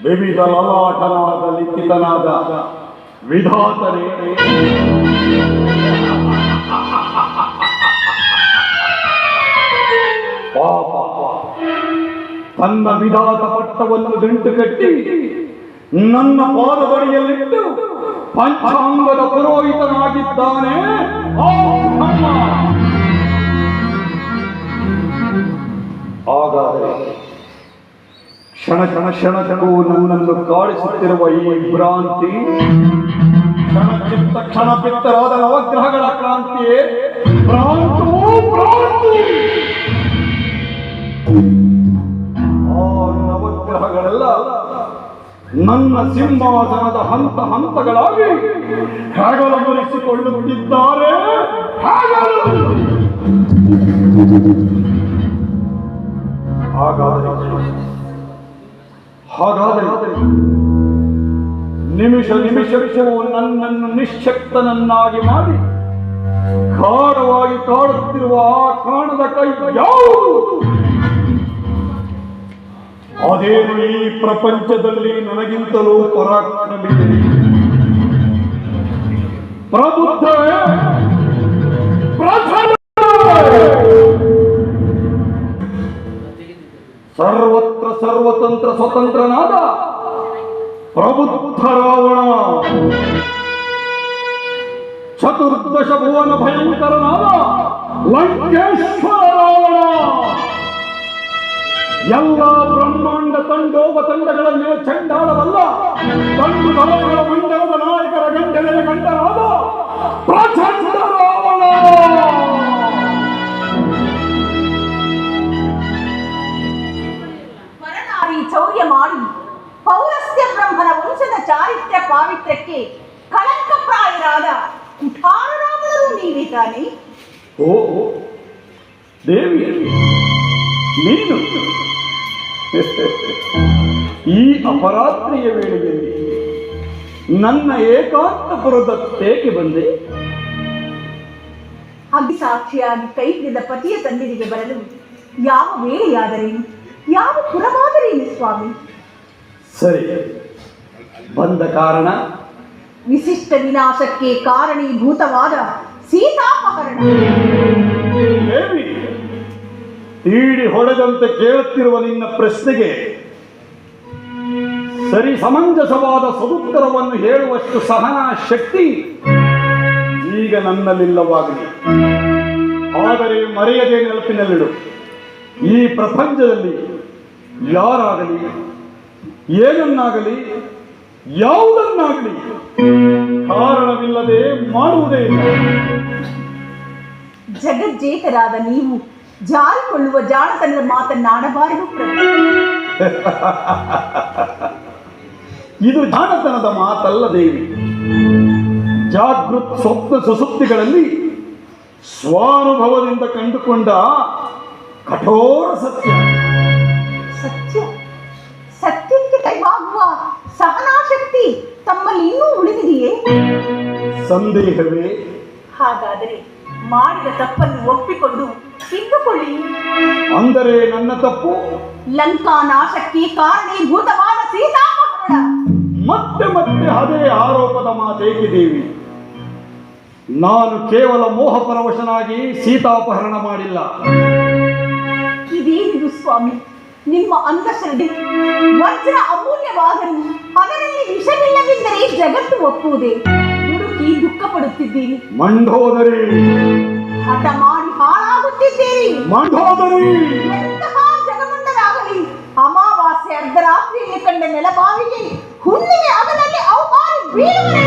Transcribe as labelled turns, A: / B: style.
A: ವಿವಿಧ ಲಲಾಟನಾದ ಲಿಖಿತನಾದ ವಿಧಾತನೇ ಪಾಪ ತನ್ನ ವಿಧಾತ ಪಟ್ಟವನ್ನು ಗಂಟು ಕಟ್ಟಿ ನನ್ನ ಪಾದದಡಿಯಲ್ಲಿಟ್ಟು ಪಂಚಾಂಗದ ಪುರೋಹಿತನಾಗಿದ್ದಾನೆ. ಹಾಗಾದರೆ ಕ್ಷಣಕ್ಕೂ ನನ್ನನ್ನು ಕಾಡಿಸುತ್ತಿರುವ ಈ ಭ್ರಾಂತಿ ಕ್ಷಣಪಿತ್ತರಾದ ನವಗ್ರಹಗಳ ಕ್ರಾಂತಿಯೇ ಭ್ರಾಂತಿ. ಆ ನವಗ್ರಹಗಳೆಲ್ಲ ನನ್ನ ಸಿಂಹಾಸನದ ಹಂತ ಹಂತಗಳಾಗಿ ಹೆಗಲ ಮುರಿಸಿಕೊಳ್ಳುತ್ತಿದ್ದಾರೆ. ಹಾಗಾದರೆ ನಿಮಿಷಕ್ಕೂ ನನ್ನನ್ನು ನಿಶ್ಶಕ್ತನನ್ನಾಗಿ ಮಾಡಿ ಗಾಢವಾಗಿ ಕಾಡುತ್ತಿರುವ ಆ ಕಾಣದ ಕೈ ಯಾವುದು? ಅದೇನು ಈ ಪ್ರಪಂಚದಲ್ಲಿ ನನಗಿಂತಲೂ ಪರಾಕ್ರಮಿದೆ. ಪ್ರಬುದ್ಧ ಸರ್ವತ್ರ ಸರ್ವತಂತ್ರ ಸ್ವತಂತ್ರನಾದ ಪ್ರಬುದ್ಧ ರಾವಣ, ಚತುರ್ದಶ ಭುವನ ಭಯಂಕರನಾದ ಲಂಕೇಶ್ವರ ರಾವಣ, ಎಲ್ಲ ಬ್ರಹ್ಮಾಂಡ ತಂಡೋಪತಂಡಗಳ ಮೇಲೆ ಚಂಡಾಳವಲ್ಲ ತಂಡು ತಲೆಗಳ ಮಂಡಲದ ನಾಯಕರ ಗಂಡನೆಯ ಗಂಡನಾದ ಪ್ರಚಂಡ ರಾವಣ.
B: ಚೌರ್ಯ ಮಾಡಿ ಪೌರಸ್ತ್ಯ ಬ್ರಹ್ಮನ ವಂಶದ ಚಾರಿತ್ರ್ಯ ಪಾವಿತ್ರ್ಯಕ್ಕೆ ಕಳಂಕಪ್ರಾಯರಾದ ಕುಠಾರರಾಮರು ನೀವೇ ತಾನೆ?
A: ಓ ದೇವಿ, ನೀನು ಈ ಅಪರಾತ್ರಿಯ ವೇಳೆಯಲ್ಲಿ ನನ್ನ ಏಕಾಂತಪುರದತ್ತೇಕೆ ಬಂದೆ?
B: ಅಗ್ನಿಸಾಕ್ಷಿಯಾಗಿ ಕೈ ಹಿಡಿದ ಪತಿಯ ತಂದಿರಿಗೆ ಬರಲು ಯಾವ ವೇಳೆಯಾದರೇನು, ಯಾವ ಪುರವಾದರೇನು ಸ್ವಾಮಿ?
A: ಸರಿ, ಬಂದ ಕಾರಣ
B: ವಿಶಿಷ್ಟ ವಿನಾಶಕ್ಕೆ ಕಾರಣೀಭೂತವಾದ ಸೀತಾಪಹರಣ.
A: ದೇವಿ, ತೀಡಿ ಹೊಡೆದಂತೆ ಕೇಳುತ್ತಿರುವ ನಿನ್ನ ಪ್ರಶ್ನೆಗೆ ಸರಿ ಸಮಂಜಸವಾದ ಸದುತ್ತರವನ್ನು ಹೇಳುವಷ್ಟು ಸಹನಾ ಶಕ್ತಿ ಈಗ ನನ್ನಲ್ಲಿಲ್ಲವಾಗಲಿ. ಆದರೆ ಮರೆಯದೆ ನೆನಪಿನಲ್ಲಿಡು, ಈ ಪ್ರಪಂಚದಲ್ಲಿ ಯಾರಾಗಲಿ ಏನನ್ನಾಗಲಿ ಯಾವುದನ್ನಾಗಲಿ ಕಾರಣವಿಲ್ಲದೆ ಮಾಡುವುದೇ ಇಲ್ಲ.
B: ಜಗಜ್ಜೇತರಾದ ನೀವು ಜಾರಿಕೊಳ್ಳುವ ಜಾಣತನದ ಮಾತನ್ನಾಡಬಾರದು.
A: ಇದು ಜಾಣತನದ ಮಾತಲ್ಲ ದೇವಿ. ಜಾಗೃತ್ ಸ್ವಪ್ನ ಸುಸುಪ್ತಿಗಳಲ್ಲಿ ಸ್ವಾನುಭವದಿಂದ ಕಂಡುಕೊಂಡ ಕಠೋರ ಸತ್ಯ.
B: ಸತ್ಯಕ್ಕೆ ಕೈವಾಗುವ ಸಹನಾಶಕ್ತಿ ತಮ್ಮಲ್ಲಿ ಇನ್ನೂ ಉಳಿದಿದೆಯೇ?
A: ಸಂದೇಹವೇ?
B: ಹಾಗಾದರೆ ಮಾಡಿದ ತಪ್ಪನ್ನು ಒಪ್ಪಿಕೊಂಡು ತಿದ್ದುಕೊಳ್ಳಿ.
A: ಅಂದರೆ ನನ್ನ ತಪ್ಪು
B: ಲಂಕಾ ನಾಶಕ್ಕೆ ಕಾರಣೀಭೂತವಾದ ಸೀತಾಪಹರಣ.
A: ಮತ್ತೆ ಮತ್ತೆ ಅದೇ ಆರೋಪದ ಮಾತೇಕೆ ದೇವಿ? ನಾನು ಕೇವಲ ಮೋಹಪರವಶನಾಗಿ ಸೀತಾಪಹರಣ ಮಾಡಿಲ್ಲ.
B: ಇದೇನಿದು ಸ್ವಾಮಿ ನಿಮ್ಮ ಅಂಧಶ್ರದ್ಧೆ? ವಜ್ರ ಅಮೂಲ್ಯವಾದರೂ ಅದರಲ್ಲಿ ವಿಷವಿಲ್ಲವೆಂದರೆ ಜಗತ್ತು ಒಪ್ಪುವುದೇ? ಹುಡುಕಿ ದುಃಖ ಪಡುತ್ತಿದ್ದೀರಿ.
A: ಮಂಡೋದರಿ,
B: ಹಠ ಮಾಡಿ ಹಾಳಾಗುತ್ತಿದ್ದೀರಿ.
A: ಮಂಡೋದರಿ,
B: ಎಂತಹ ಜಗಮಂಡರಾಗಲಿ ಅಮಾವಾಸ್ಯೆ ಅರ್ಧರಾತ್ರಿಯಲ್ಲಿ ಕಂಡ ನೆಲಬಾವಿಗೆ ಹುಣ್ಣಿಮೆ ಅವನಲ್ಲಿ ಅವಮಾನ ಬೀಳುವರೆ.